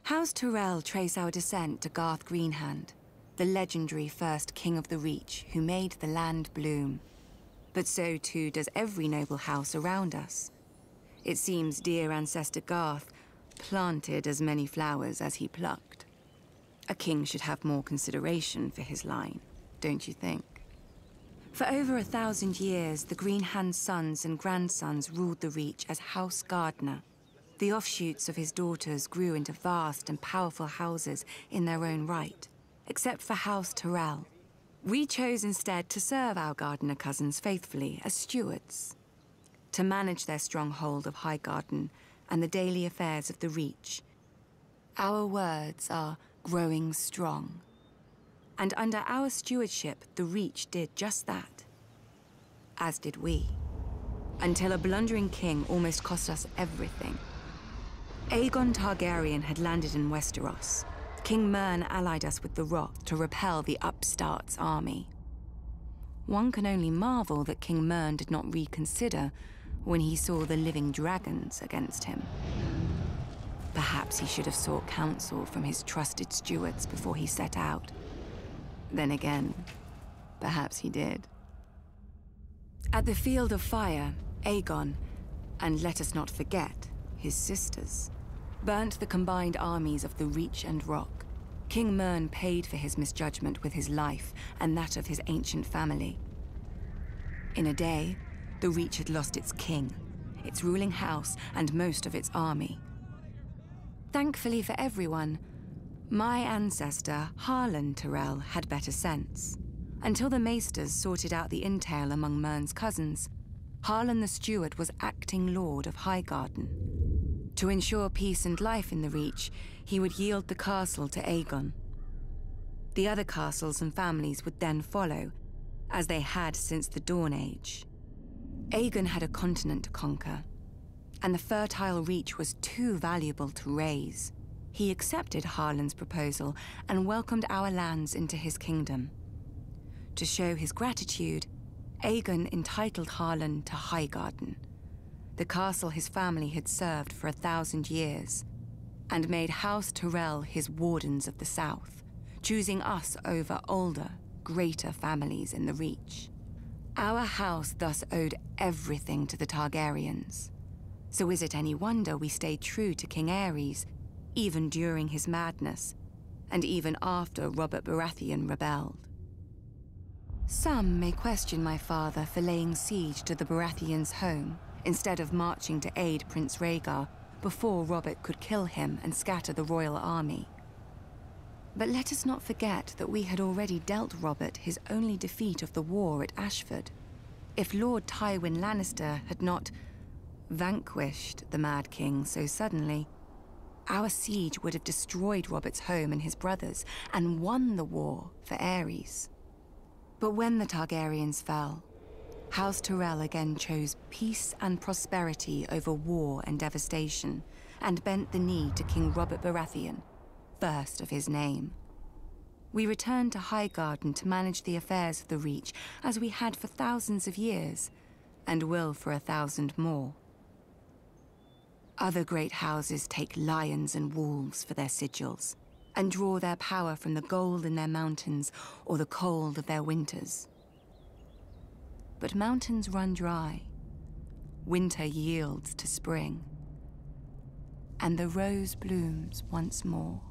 House Tyrell trace our descent to Garth Greenhand, the legendary first king of the Reach who made the land bloom. But so too does every noble house around us. It seems dear ancestor Garth planted as many flowers as he plucked. A king should have more consideration for his line, don't you think? For over 1,000 years, the Greenhand's sons and grandsons ruled the Reach as House Gardener. The offshoots of his daughters grew into vast and powerful houses in their own right, except for House Tyrell. We chose instead to serve our gardener cousins faithfully as stewards, to manage their stronghold of Highgarden and the daily affairs of the Reach. Our words are growing strong. And under our stewardship, the Reach did just that. As did we. Until a blundering king almost cost us everything. Aegon Targaryen had landed in Westeros. King Mern allied us with the Rock to repel the upstart's army. One can only marvel that King Mern did not reconsider when he saw the living dragons against him. Perhaps he should have sought counsel from his trusted stewards before he set out. Then again, perhaps he did. At the Field of Fire, Aegon, and let us not forget, his sisters, burnt the combined armies of the Reach and Rock. King Mern paid for his misjudgment with his life and that of his ancient family. In a day, the Reach had lost its king, its ruling house, and most of its army. Thankfully for everyone, my ancestor, Harlan Tyrell, had better sense. Until the Maesters sorted out the entail among Mern's cousins, Harlan the Steward was acting Lord of Highgarden. To ensure peace and life in the Reach, he would yield the castle to Aegon. The other castles and families would then follow, as they had since the Dawn Age. Aegon had a continent to conquer, and the fertile Reach was too valuable to raise. He accepted Harlan's proposal and welcomed our lands into his kingdom. To show his gratitude, Aegon entitled Harlan to Highgarden, the castle his family had served for 1,000 years, and made House Tyrell his wardens of the south, choosing us over older, greater families in the Reach. Our house thus owed everything to the Targaryens. So is it any wonder we stayed true to King Aerys, even during his madness, and even after Robert Baratheon rebelled? Some may question my father for laying siege to the Baratheons' home, instead of marching to aid Prince Rhaegar before Robert could kill him and scatter the royal army. But let us not forget that we had already dealt Robert his only defeat of the war at Ashford. If Lord Tywin Lannister had not vanquished the Mad King so suddenly, our siege would have destroyed Robert's home and his brothers and won the war for Aerys. But when the Targaryens fell, House Tyrell again chose peace and prosperity over war and devastation, and bent the knee to King Robert Baratheon, first of his name. We returned to Highgarden to manage the affairs of the Reach, as we had for thousands of years, and will for 1,000 more. Other great houses take lions and wolves for their sigils, and draw their power from the gold in their mountains or the cold of their winters. But mountains run dry, winter yields to spring, and the rose blooms once more.